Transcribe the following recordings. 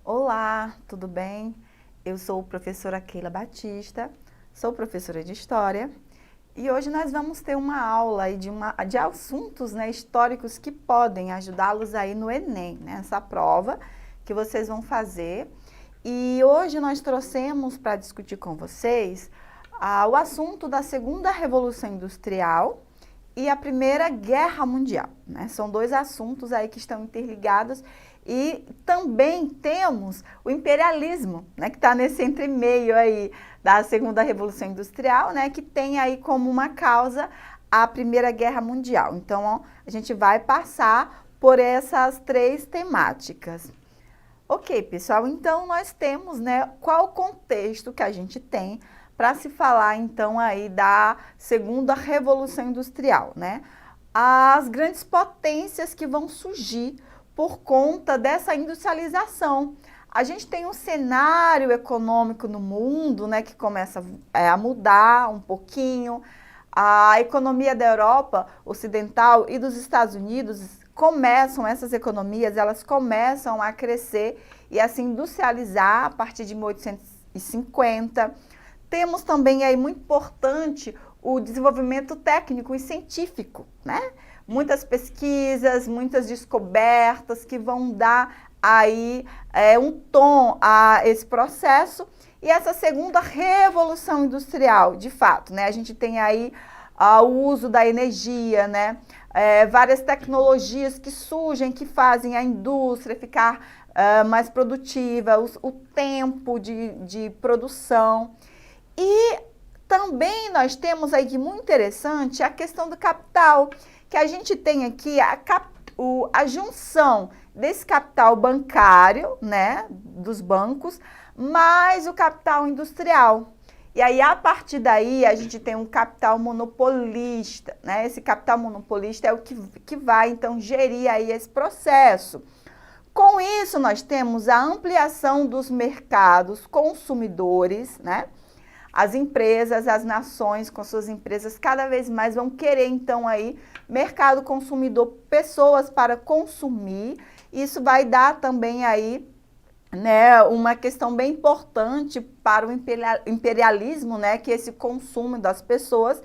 Olá, tudo bem? Eu sou a professora Keila Batista, sou professora de História e hoje nós vamos ter uma aula aí de assuntos, né, históricos que podem ajudá-los aí no Enem, né, essa prova que vocês vão fazer. E hoje nós trouxemos para discutir com vocês o assunto da Segunda Revolução Industrial e a Primeira Guerra Mundial, né? São dois assuntos aí que estão interligados. E também temos o imperialismo, né, que está nesse entremeio aí da Segunda Revolução Industrial, né, que tem aí como uma causa a Primeira Guerra Mundial. Então, ó, a gente vai passar por essas três temáticas. Ok, pessoal, então nós temos, né, qual o contexto que a gente tem para se falar, então, aí da Segunda Revolução Industrial, né? As grandes potências que vão surgir por conta dessa industrialização. A gente tem um cenário econômico no mundo, né, que começa a mudar um pouquinho. A economia da Europa Ocidental e dos Estados Unidos essas economias, elas começam a crescer e a se industrializar a partir de 1850. Temos também aí muito importante o desenvolvimento técnico e científico, né? Muitas pesquisas, muitas descobertas que vão dar aí um tom a esse processo. E essa segunda revolução industrial, de fato, né? A gente tem aí o uso da energia, né? Várias tecnologias que surgem, que fazem a indústria ficar mais produtiva, o tempo de produção. E também nós temos aí, que muito interessante, a questão do capital, que a gente tem aqui a junção desse capital bancário, né, dos bancos, mais o capital industrial. E aí, a partir daí, a gente tem um capital monopolista, né? Esse capital monopolista é o que vai, então, gerir aí esse processo. Com isso, nós temos a ampliação dos mercados consumidores, né? As empresas, as nações com suas empresas cada vez mais vão querer, então, aí, mercado consumidor, pessoas para consumir. Isso vai dar também aí, né, uma questão bem importante para o imperialismo, né, que é esse consumo das pessoas.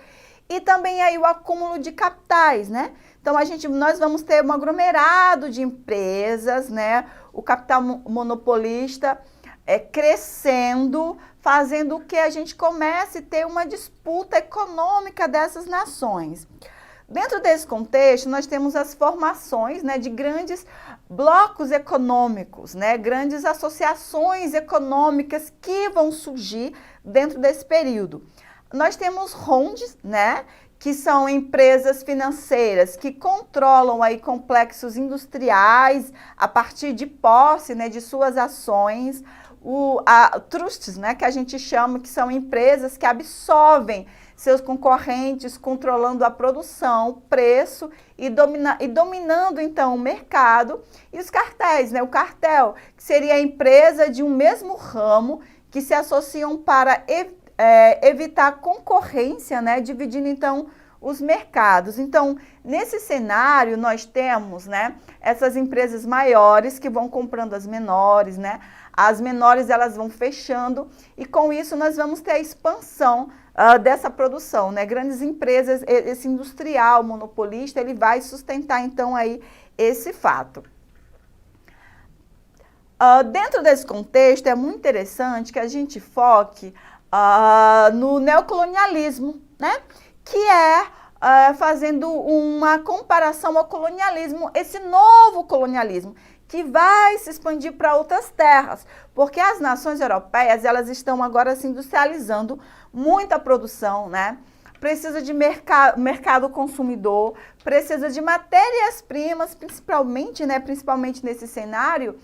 E também aí o acúmulo de capitais, né? Então, nós vamos ter um aglomerado de empresas, né? O capital monopolista crescendo, fazendo que a gente comece a ter uma disputa econômica dessas nações. Dentro desse contexto, nós temos as formações, né, de grandes blocos econômicos, né, grandes associações econômicas que vão surgir dentro desse período. Nós temos rondes, né, que são empresas financeiras que controlam aí complexos industriais a partir de posse, né, de suas ações. Trusts, né, que a gente chama, que são empresas que absorvem seus concorrentes, controlando a produção, o preço e dominando, então, o mercado. E os cartéis, né, o cartel, que seria a empresa de um mesmo ramo que se associam para evitar concorrência, né, dividindo, então, os mercados. Então, nesse cenário, nós temos, né, essas empresas maiores que vão comprando as menores, né? As menores, elas vão fechando e, com isso, nós vamos ter a expansão dessa produção, né? Grandes empresas, esse industrial monopolista, ele vai sustentar, então, aí esse fato. Dentro desse contexto, é muito interessante que a gente foque no neocolonialismo, né? Que fazendo uma comparação ao colonialismo, esse novo colonialismo, que vai se expandir para outras terras, porque as nações europeias, elas estão agora se industrializando muita produção, né? Precisa de mercado consumidor, precisa de matérias-primas, principalmente, né? Principalmente nesse cenário,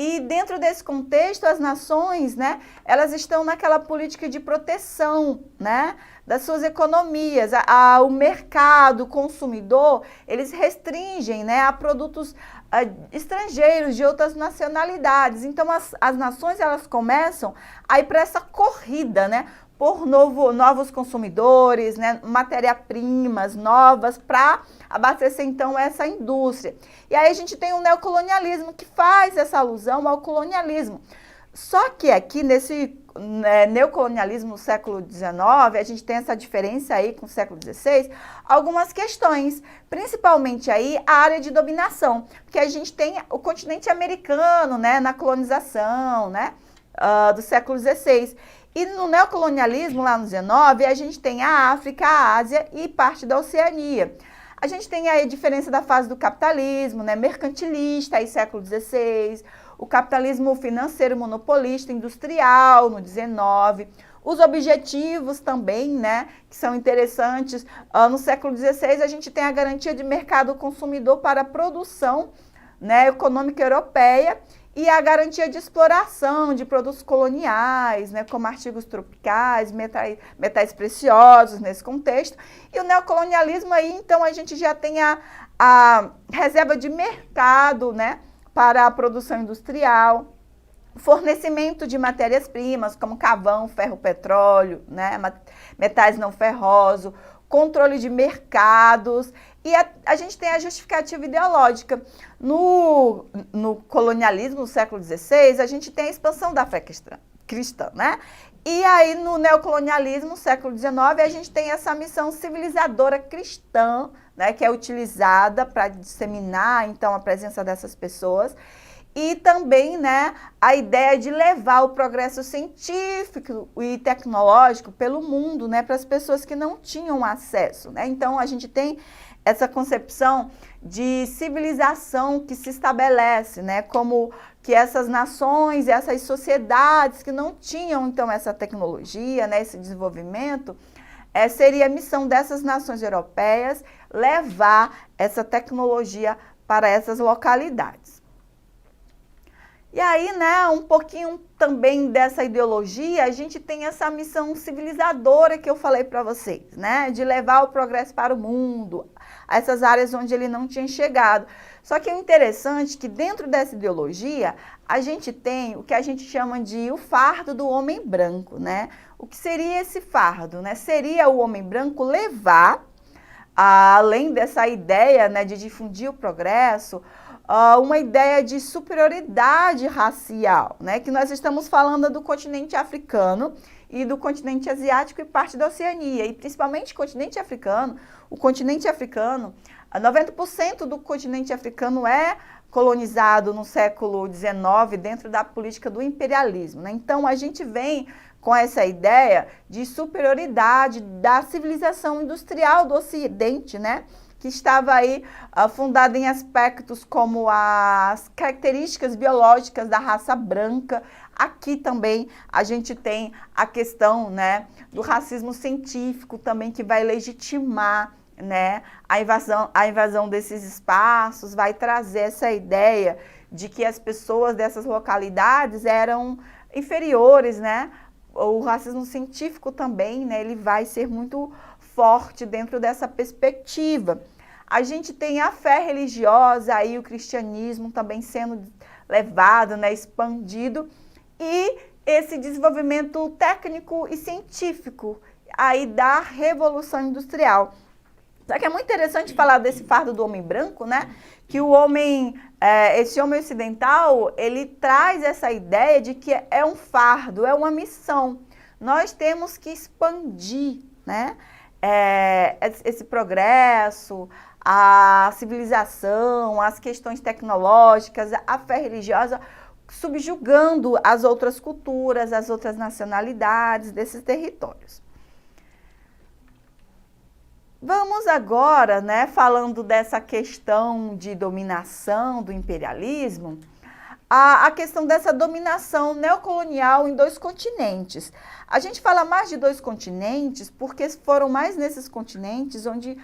E dentro desse contexto, as nações, né, elas estão naquela política de proteção, né, das suas economias. O mercado, o consumidor, eles restringem, né, a produtos estrangeiros de outras nacionalidades. Então, as nações, elas começam a ir para essa corrida, né, por novos consumidores, né, matéria-primas novas para abastecer, então, essa indústria. E aí a gente tem o neocolonialismo, que faz essa alusão ao colonialismo. Só que aqui, nesse neocolonialismo no século XIX, a gente tem essa diferença aí com o século XVI, algumas questões, principalmente aí a área de dominação, porque a gente tem o continente americano, né, na colonização, né, do século XVI. E no neocolonialismo, lá no XIX, a gente tem a África, a Ásia e parte da Oceania. A gente tem aí a diferença da fase do capitalismo, né, mercantilista, aí século XVI, o capitalismo financeiro monopolista, industrial, no XIX, os objetivos também, né, que são interessantes. No século XVI, a gente tem a garantia de mercado consumidor para a produção, né, econômica europeia, e a garantia de exploração de produtos coloniais, né, como artigos tropicais, metais preciosos nesse contexto. E o neocolonialismo aí, então, a gente já tem a reserva de mercado, né, para a produção industrial, fornecimento de matérias-primas, como carvão, ferro, petróleo, né, metais não ferrosos, controle de mercados, e a gente tem a justificativa ideológica. No colonialismo, no século XVI, a gente tem a expansão da fé cristã, né? E aí, no neocolonialismo, no século XIX, a gente tem essa missão civilizadora cristã, né, que é utilizada para disseminar, então, a presença dessas pessoas. E também, né, a ideia de levar o progresso científico e tecnológico pelo mundo, né, para as pessoas que não tinham acesso, né? Então, a gente tem essa concepção de civilização que se estabelece, né, como que essas nações, essas sociedades que não tinham, então, essa tecnologia, né, esse desenvolvimento, seria a missão dessas nações europeias levar essa tecnologia para essas localidades. E aí, né, um pouquinho também dessa ideologia, a gente tem essa missão civilizadora que eu falei para vocês, né, de levar o progresso para o mundo, a essas áreas onde ele não tinha chegado. Só que é interessante que dentro dessa ideologia, a gente tem o que a gente chama de o fardo do homem branco, né? O que seria esse fardo, né? Seria o homem branco levar, além dessa ideia, né, de difundir o progresso, uma ideia de superioridade racial, né? Que nós estamos falando do continente africano e do continente asiático e parte da Oceania, e principalmente o continente africano. O continente africano, 90% do continente africano é colonizado no século XIX dentro da política do imperialismo, né? Então, a gente vem com essa ideia de superioridade da civilização industrial do Ocidente, né? Que estava aí fundada em aspectos como as características biológicas da raça branca. Aqui também a gente tem a questão, né, do racismo científico também, que vai legitimar, né, a invasão desses espaços, vai trazer essa ideia de que as pessoas dessas localidades eram inferiores, né? O racismo científico também, né, ele vai ser muito forte dentro dessa perspectiva. A gente tem a fé religiosa, aí o cristianismo também sendo levado, né, expandido, e esse desenvolvimento técnico e científico aí da Revolução Industrial. Só que é muito interessante falar desse fardo do homem branco, né? Que o homem, esse homem ocidental, ele traz essa ideia de que é um fardo, é uma missão. Nós temos que expandir, né, esse progresso, a civilização, as questões tecnológicas, a fé religiosa, subjugando as outras culturas, as outras nacionalidades desses territórios. Vamos agora, né, falando dessa questão de dominação do imperialismo, a questão dessa dominação neocolonial em dois continentes. A gente fala mais de dois continentes porque foram mais nesses continentes onde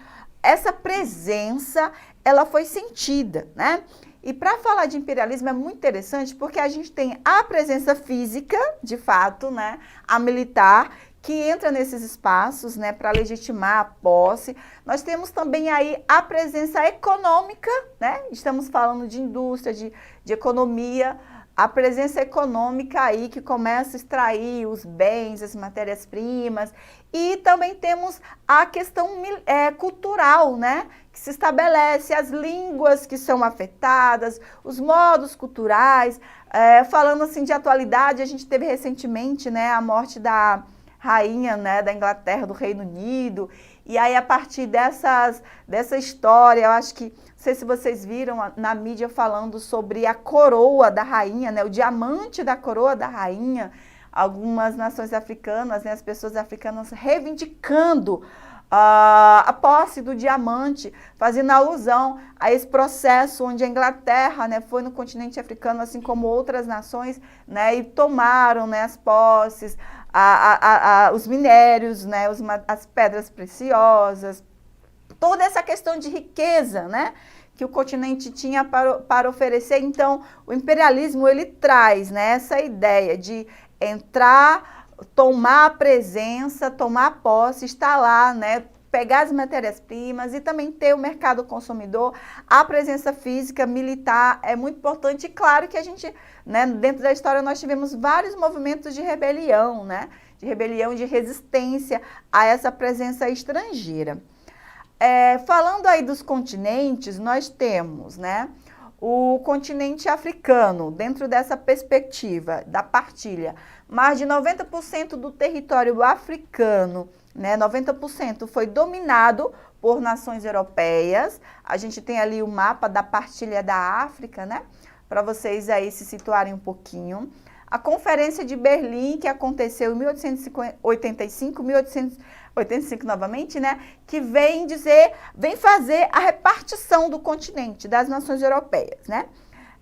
essa presença, ela foi sentida, né? E para falar de imperialismo é muito interessante porque a gente tem a presença física, de fato, né, a militar, que entra nesses espaços, né, para legitimar a posse. Nós temos também aí a presença econômica, né? Estamos falando de indústria, de economia, a presença econômica aí que começa a extrair os bens, as matérias-primas. E também temos a questão cultural, né? Que se estabelece, as línguas que são afetadas, os modos culturais. Falando assim de atualidade, a gente teve recentemente, né, a morte da rainha, né, da Inglaterra, do Reino Unido. E aí, a partir dessa história, eu acho que, não sei se vocês viram na mídia falando sobre a coroa da rainha, né, o diamante da coroa da rainha, algumas nações africanas, né, as pessoas africanas reivindicando a posse do diamante, fazendo alusão a esse processo onde a Inglaterra, né, foi no continente africano, assim como outras nações, né, e tomaram, né, as posses, os minérios, né, as pedras preciosas, toda essa questão de riqueza, né, que o continente tinha para oferecer. Então, o imperialismo, ele traz, né, essa ideia de entrar, tomar a presença, tomar posse, estar lá, né, pegar as matérias-primas e também ter o mercado consumidor. A presença física, militar é muito importante. E claro que a gente, né, dentro da história nós tivemos vários movimentos de rebelião, né, de rebelião, de resistência a essa presença estrangeira. Falando aí dos continentes, nós temos, né, o continente africano, dentro dessa perspectiva da partilha. Mais de 90% do território africano, né, 90% foi dominado por nações europeias. A gente tem ali o mapa da partilha da África, né, para vocês aí se situarem um pouquinho. A Conferência de Berlim, que aconteceu em 1885 novamente, né, que vem fazer a repartição do continente, das nações europeias, né.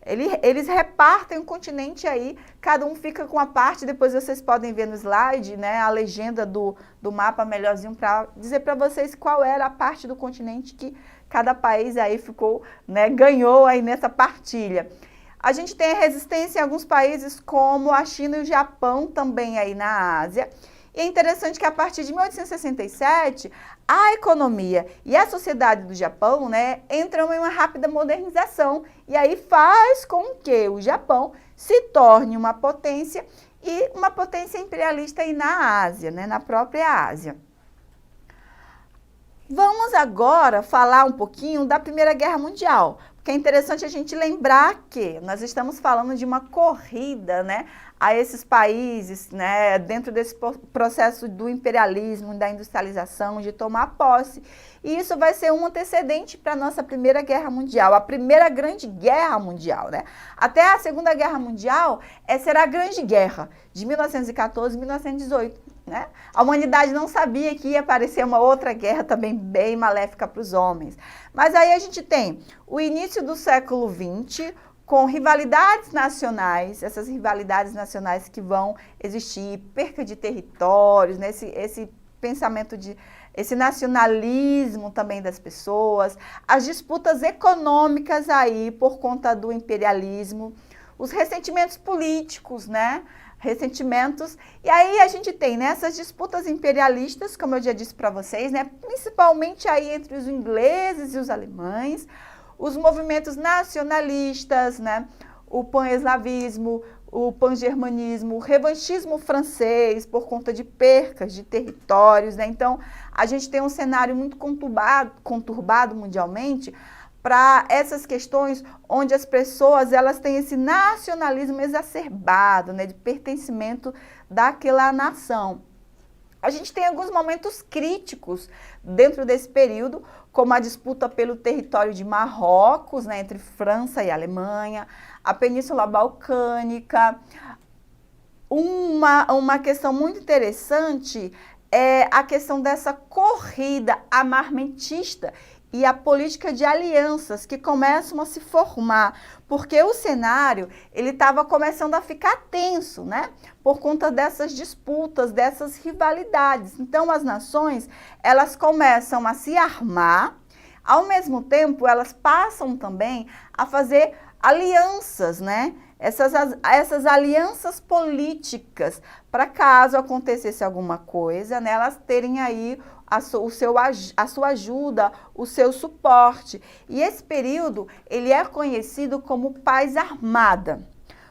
Eles repartem o continente aí, cada um fica com a parte, depois vocês podem ver no slide, né, a legenda do mapa melhorzinho para dizer para vocês qual era a parte do continente que cada país aí ficou, né, ganhou aí nessa partilha. A gente tem a resistência em alguns países como a China e o Japão também aí na Ásia. E é interessante que a partir de 1867, a economia e a sociedade do Japão, né, entram em uma rápida modernização e aí faz com que o Japão se torne uma potência e uma potência imperialista aí na Ásia, né, na própria Ásia. Vamos agora falar um pouquinho da Primeira Guerra Mundial, porque é interessante a gente lembrar que nós estamos falando de uma corrida, né, a esses países, né, dentro desse processo do imperialismo, da industrialização, de tomar posse. E isso vai ser um antecedente para a nossa Primeira Guerra Mundial, a Primeira Grande Guerra Mundial, né? Até a Segunda Guerra Mundial, será a Grande Guerra, de 1914 a 1918. Né? A humanidade não sabia que ia aparecer uma outra guerra também bem maléfica para os homens. Mas aí a gente tem o início do século XX, com rivalidades nacionais, essas rivalidades nacionais que vão existir, perca de territórios, né? Esse pensamento esse nacionalismo também das pessoas, as disputas econômicas aí por conta do imperialismo, os ressentimentos políticos, né? Ressentimentos, e aí a gente tem, né, essas disputas imperialistas, como eu já disse para vocês, né, principalmente aí entre os ingleses e os alemães, os movimentos nacionalistas, né, o pan-eslavismo, o pan-germanismo, o revanchismo francês por conta de percas de territórios, né, então a gente tem um cenário muito conturbado mundialmente, para essas questões onde as pessoas elas têm esse nacionalismo exacerbado, né, de pertencimento daquela nação. A gente tem alguns momentos críticos dentro desse período, como a disputa pelo território de Marrocos, né, entre França e Alemanha, a Península Balcânica. Uma questão muito interessante é a questão dessa corrida armamentista e a política de alianças que começam a se formar, porque o cenário ele estava começando a ficar tenso, né? Por conta dessas disputas, dessas rivalidades. Então, as nações, elas começam a se armar Ao mesmo tempo, elas passam também a fazer alianças, né? Essas alianças políticas, para caso acontecesse alguma coisa, né, elas terem aí a sua ajuda, o seu suporte. E esse período, ele é conhecido como paz armada.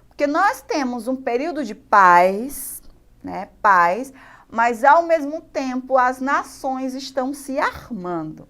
Porque nós temos um período de paz, né, paz, mas ao mesmo tempo as nações estão se armando.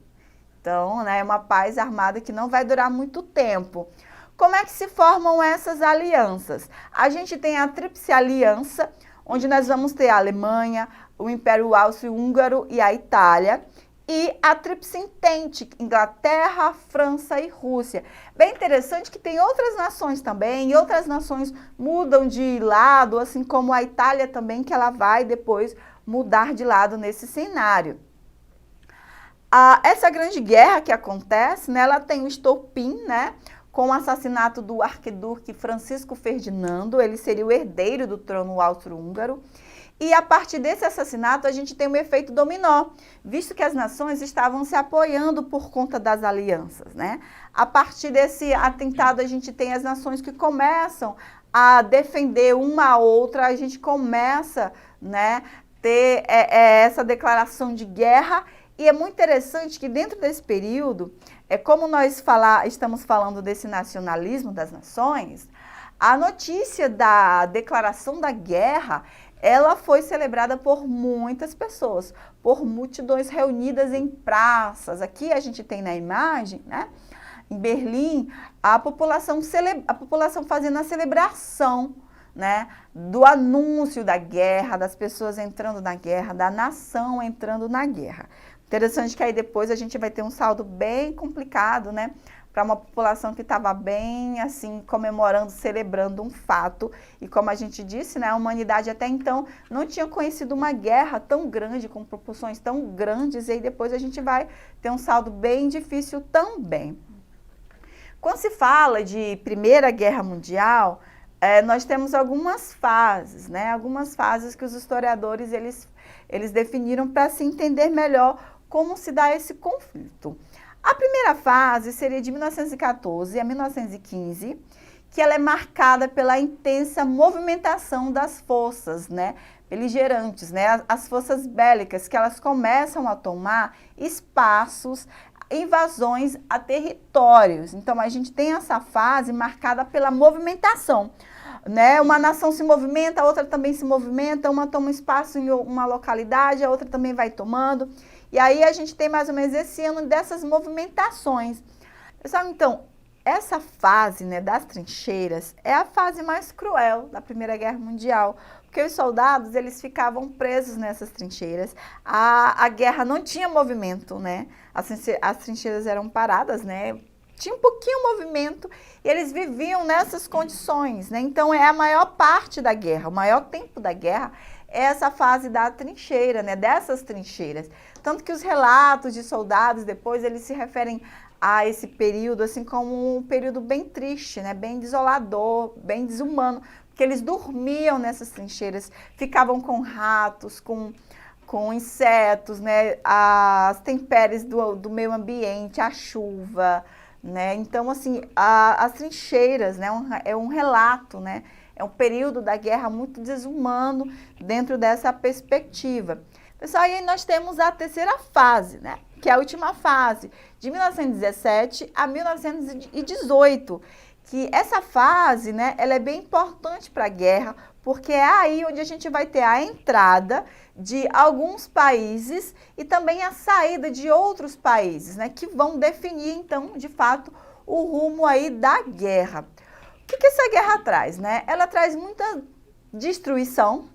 Então, né, é uma paz armada que não vai durar muito tempo. Como é que se formam essas alianças? A gente tem a Tríplice Aliança, onde nós vamos ter a Alemanha, o Império Austro-Húngaro e a Itália, e a Tríplice Entente, Inglaterra, França e Rússia. Bem interessante que tem outras nações também, e outras nações mudam de lado, assim como a Itália também, que ela vai depois mudar de lado nesse cenário. Essa grande guerra que acontece, né, ela tem o estopim, né, com o assassinato do arquiduque Francisco Ferdinando, ele seria o herdeiro do trono austro-húngaro. E a partir desse assassinato a gente tem um efeito dominó, visto que as nações estavam se apoiando por conta das alianças, né? A partir desse atentado a gente tem as nações que começam a defender uma a outra, a gente começa, né, ter essa declaração de guerra. E é muito interessante que dentro desse período, como nós estamos falando desse nacionalismo das nações, a notícia da declaração da guerra, ela foi celebrada por muitas pessoas, por multidões reunidas em praças. Aqui a gente tem na imagem, né, em Berlim, a população fazendo a celebração, né, do anúncio da guerra, das pessoas entrando na guerra, da nação entrando na guerra. Interessante que aí depois a gente vai ter um saldo bem complicado, né, para uma população que estava bem, assim, comemorando, celebrando um fato. E como a gente disse, né, a humanidade até então não tinha conhecido uma guerra tão grande, com proporções tão grandes, e aí depois a gente vai ter um saldo bem difícil também. Quando se fala de Primeira Guerra Mundial, nós temos algumas fases, né, algumas fases que os historiadores eles definiram para se entender melhor como se dá esse conflito. A primeira fase seria de 1914 a 1915, que ela é marcada pela intensa movimentação das forças, né, beligerantes, né, as forças bélicas, que elas começam a tomar espaços, invasões a territórios. Então, a gente tem essa fase marcada pela movimentação, né? Uma nação se movimenta, a outra também se movimenta, uma toma espaço em uma localidade, a outra também vai tomando. E aí a gente tem mais ou menos esse ano dessas movimentações. Pessoal, então, essa fase, né, das trincheiras é a fase mais cruel da Primeira Guerra Mundial, porque os soldados, eles ficavam presos nessas trincheiras. A guerra não tinha movimento, né? As trincheiras eram paradas, né? Tinha um pouquinho movimento e eles viviam nessas condições, né? Então, é a maior parte da guerra, o maior tempo da guerra é essa fase da trincheira, né? Dessas trincheiras. Tanto que os relatos de soldados depois, eles se referem a esse período assim como um período bem triste, né? Bem desolador, bem desumano, porque eles dormiam nessas trincheiras, ficavam com ratos, com insetos, né? As intempéries do meio ambiente, a chuva, né? Então, assim, as trincheiras, né, é um relato, né? É um período da guerra muito desumano dentro dessa perspectiva. Pessoal, aí nós temos a terceira fase, né? Que é a última fase, de 1917 a 1918. Que essa fase, né, ela é bem importante para a guerra, porque é aí onde a gente vai ter a entrada de alguns países e também a saída de outros países, né, que vão definir, então, de fato, o rumo aí da guerra. O que essa guerra traz, né? Ela traz muita destruição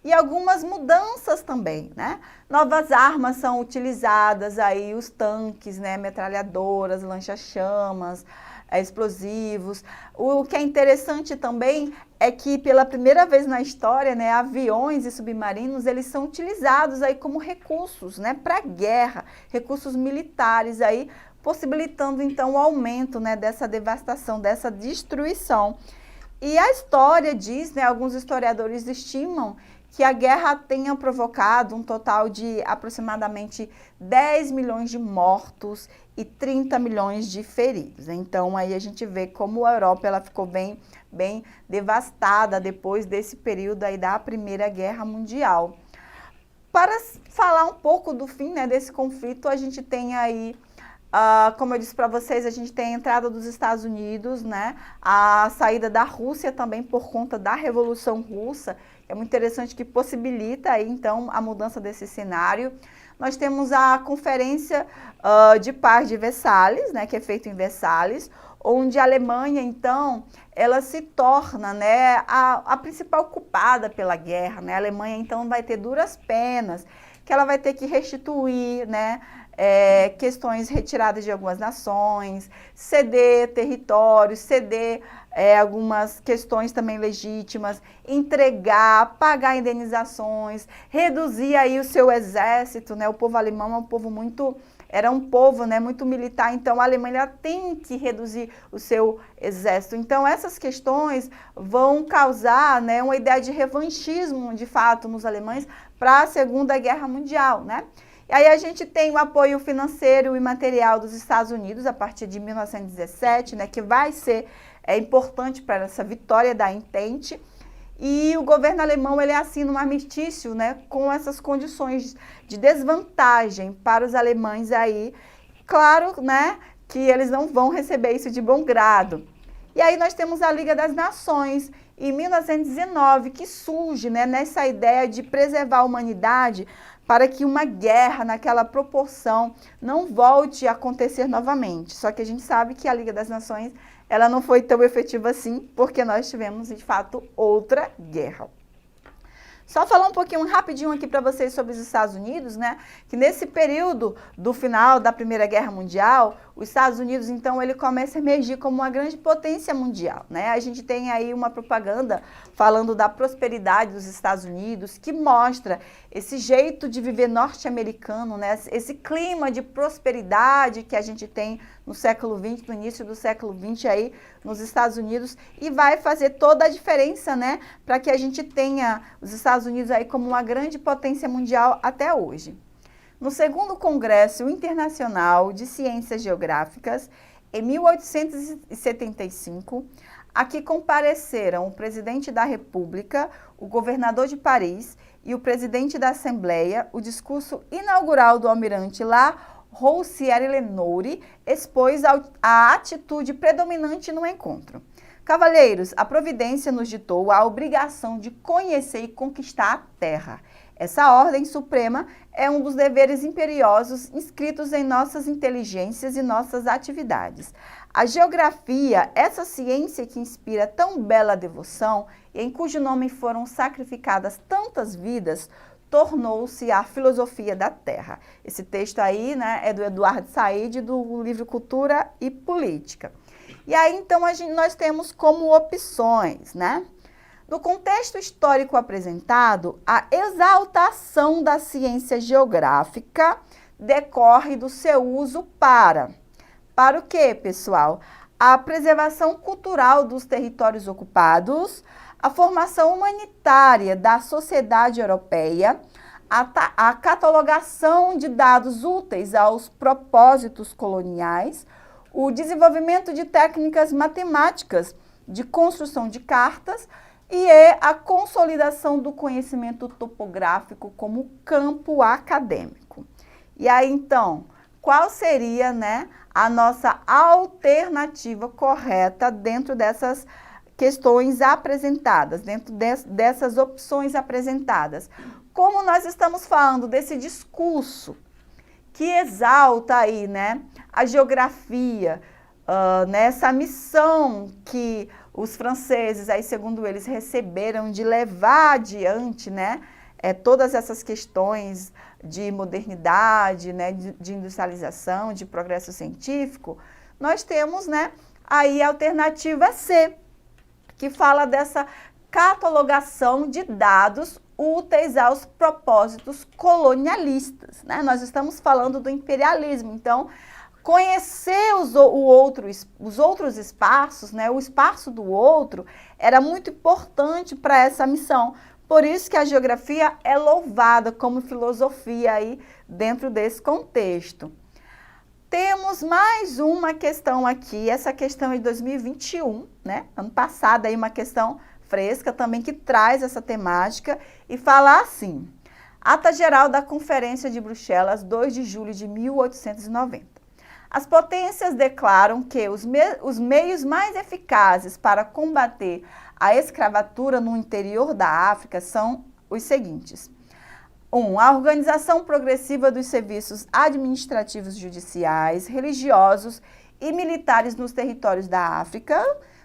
e algumas mudanças também, né? Novas armas são utilizadas aí, os tanques, né, metralhadoras, lancha-chamas, explosivos. O que é interessante também é que pela primeira vez na história, né, aviões e submarinos, eles são utilizados aí como recursos, né, para guerra, recursos militares aí, possibilitando então o aumento, né, dessa devastação, dessa destruição. E a história diz, né, alguns historiadores estimam que a guerra tenha provocado um total de aproximadamente 10 milhões de mortos e 30 milhões de feridos. Então, aí a gente vê como a Europa ela ficou bem devastada depois desse período aí da Primeira Guerra Mundial. Para falar um pouco do fim, né, desse conflito, a gente tem aí, como eu disse para vocês, a gente tem a entrada dos Estados Unidos, né, a saída da Rússia também por conta da Revolução Russa. É muito interessante que possibilita aí, então, a mudança desse cenário. Nós temos a Conferência de Paz de Versalhes, né, que é feita em Versalhes, onde a Alemanha, então, ela se torna, né, a principal culpada pela guerra, né? A Alemanha, então, vai ter duras penas, que ela vai ter que restituir, né, questões retiradas de algumas nações, ceder territórios, ceder algumas questões também legítimas, entregar, pagar indenizações, reduzir aí o seu exército, né? O povo alemão é um povo era um povo, né, muito militar, então a Alemanha tem que reduzir o seu exército. Então essas questões vão causar, né, uma ideia de revanchismo, de fato, nos alemães para a Segunda Guerra Mundial, né? E aí a gente tem o apoio financeiro e material dos Estados Unidos a partir de 1917, né, que vai ser importante para essa vitória da Entente. E o governo alemão ele assina um armistício, né, com essas condições de desvantagem para os alemães aí. Claro, né, que eles não vão receber isso de bom grado. E aí nós temos a Liga das Nações, em 1919, que surge, né, nessa ideia de preservar a humanidade para que uma guerra naquela proporção não volte a acontecer novamente. Só que a gente sabe que a Liga das Nações ela não foi tão efetiva assim, porque nós tivemos, de fato, outra guerra. Só falar um pouquinho rapidinho aqui para vocês sobre os Estados Unidos, né? Que nesse período do final da Primeira Guerra Mundial, os Estados Unidos, então, ele começa a emergir como uma grande potência mundial, né? A gente tem aí uma propaganda falando da prosperidade dos Estados Unidos, que mostra esse jeito de viver norte-americano, né? Esse clima de prosperidade que a gente tem no século XX, no início do século XX aí nos Estados Unidos, e vai fazer toda a diferença, né? Para que a gente tenha os Estados Unidos aí como uma grande potência mundial até hoje. No segundo Congresso Internacional de Ciências Geográficas, em 1875, aqui compareceram o presidente da República, o governador de Paris e o presidente da Assembleia. O discurso inaugural do almirante La Roussière-Lenoir expôs a atitude predominante no encontro. Cavalheiros, a providência nos ditou a obrigação de conhecer e conquistar a terra. Essa ordem suprema é um dos deveres imperiosos inscritos em nossas inteligências e nossas atividades. A geografia, essa ciência que inspira tão bela devoção e em cujo nome foram sacrificadas tantas vidas, tornou-se a filosofia da terra. Esse texto aí, né, é do Eduardo Said, do livro Cultura e Política. E aí, então, nós temos como opções, né? No contexto histórico apresentado, a exaltação da ciência geográfica decorre do seu uso para o quê, pessoal? A preservação cultural dos territórios ocupados, a formação humanitária da sociedade europeia, a catalogação de dados úteis aos propósitos coloniais, o desenvolvimento de técnicas matemáticas de construção de cartas, e a consolidação do conhecimento topográfico como campo acadêmico. E aí, então, qual seria, né, a nossa alternativa correta dentro dessas questões apresentadas, dentro dessas opções apresentadas? Como nós estamos falando desse discurso que exalta aí, né, a geografia, nessa missão que os franceses, aí, segundo eles, receberam de levar adiante, né, todas essas questões de modernidade, né, de industrialização, de progresso científico, nós temos, né, aí a alternativa C, que fala dessa catalogação de dados úteis aos propósitos colonialistas, né? Nós estamos falando do imperialismo, então conhecer os outros espaços, né? O espaço do outro era muito importante para essa missão, Por isso que a geografia é louvada como filosofia aí dentro desse contexto. Temos mais uma questão aqui, essa questão é de 2021, né? Ano passado, aí uma questão fresca também que traz essa temática e fala assim: Ata Geral da Conferência de Bruxelas, 2 de julho de 1890. As potências declaram que os meios mais eficazes para combater a escravatura no interior da África são os seguintes. 1. A organização progressiva dos serviços administrativos, judiciais, religiosos e militares nos territórios da África,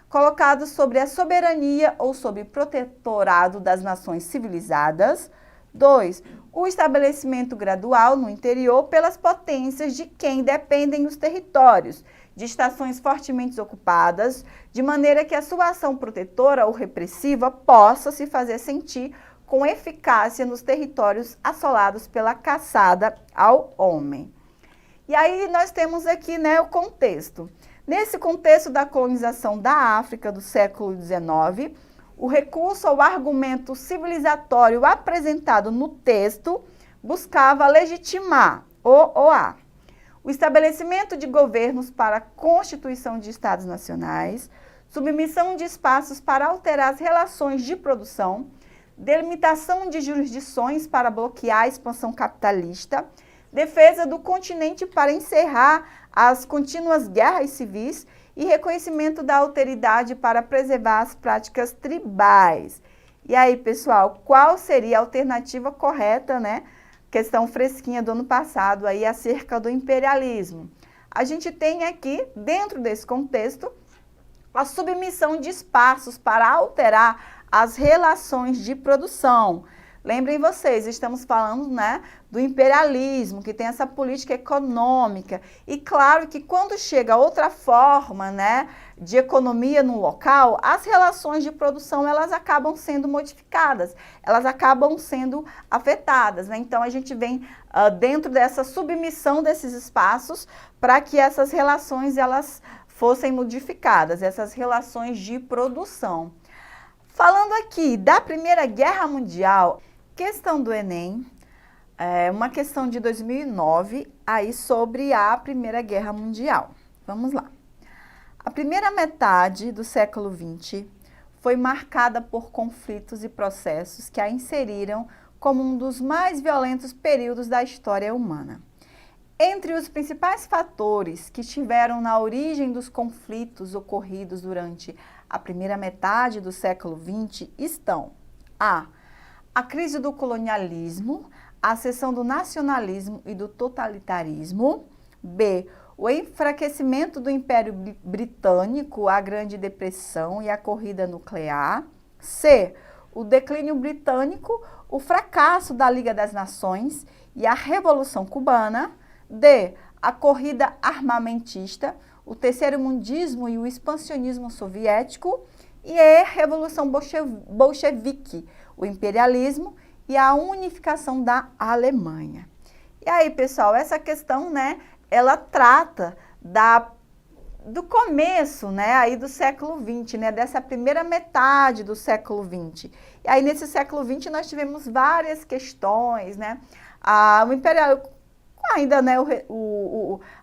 colocados sobre a soberania ou sob protetorado das nações civilizadas. 2. O estabelecimento gradual no interior pelas potências de quem dependem os territórios, de estações fortemente ocupadas, de maneira que a sua ação protetora ou repressiva possa se fazer sentir com eficácia nos territórios assolados pela caçada ao homem. E aí nós temos aqui, né, o contexto. Nesse contexto da colonização da África do século XIX, o recurso ao argumento civilizatório apresentado no texto buscava legitimar o estabelecimento de governos para a constituição de estados nacionais, submissão de espaços para alterar as relações de produção, delimitação de jurisdições para bloquear a expansão capitalista, defesa do continente para encerrar as contínuas guerras civis e reconhecimento da alteridade para preservar as práticas tribais. E aí, pessoal, qual seria a alternativa correta, né? Questão fresquinha do ano passado aí acerca do imperialismo. A gente tem aqui, dentro desse contexto, a submissão de espaços para alterar as relações de produção. Lembrem vocês, estamos falando, né, do imperialismo, que tem essa política econômica. E claro que quando chega outra forma, né, de economia no local, as relações de produção, elas acabam sendo modificadas, elas acabam sendo afetadas, né? Então, a gente vem dentro dessa submissão desses espaços para que essas relações, elas fossem modificadas, essas relações de produção. Falando aqui da Primeira Guerra Mundial, questão do Enem, uma questão de 2009, aí sobre a Primeira Guerra Mundial. Vamos lá. A primeira metade do século XX foi marcada por conflitos e processos que a inseriram como um dos mais violentos períodos da história humana. Entre os principais fatores que estiveram na origem dos conflitos ocorridos durante a primeira metade do século XX estão a crise do colonialismo, a ascensão do nacionalismo e do totalitarismo, b. o enfraquecimento do Império Britânico, a Grande Depressão e a corrida nuclear, c. o declínio britânico, o fracasso da Liga das Nações e a Revolução Cubana, d. a corrida armamentista, o terceiro mundismo e o expansionismo soviético, e a Revolução Bolchevique, o imperialismo e a unificação da Alemanha. E aí, pessoal, essa questão, né, ela trata do começo, né, aí do século XX, né, dessa primeira metade do século XX. E aí, nesse século XX, nós tivemos várias questões, né, o imperial, ainda, né,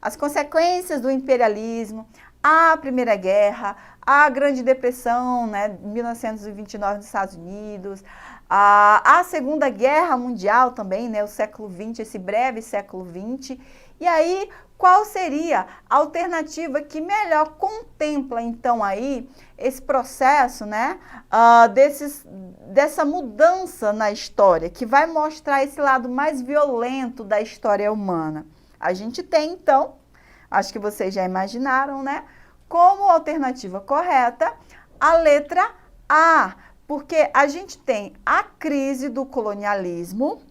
as consequências do imperialismo, a Primeira Guerra, a Grande Depressão, né, 1929 nos Estados Unidos, a Segunda Guerra Mundial também, né, o século XX, esse breve século XX. E aí, qual seria a alternativa que melhor contempla, então, aí, esse processo, né, dessa mudança na história, que vai mostrar esse lado mais violento da história humana? A gente tem, então, acho que vocês já imaginaram, né, como alternativa correta, a letra A, porque a gente tem a crise do colonialismo,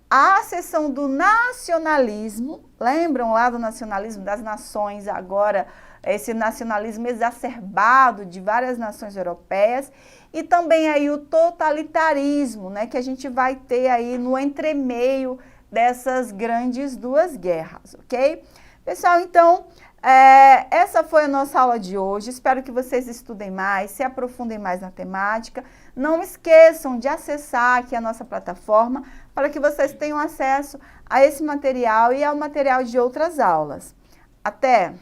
a ascensão do nacionalismo, lembram lá do nacionalismo das nações, agora esse nacionalismo exacerbado de várias nações europeias, e também aí o totalitarismo, né, que a gente vai ter aí no entremeio dessas grandes duas guerras, ok? Pessoal, então, Essa foi a nossa aula de hoje. Espero que vocês estudem mais, se aprofundem mais na temática. Não esqueçam de acessar aqui a nossa plataforma para que vocês tenham acesso a esse material e ao material de outras aulas. Até!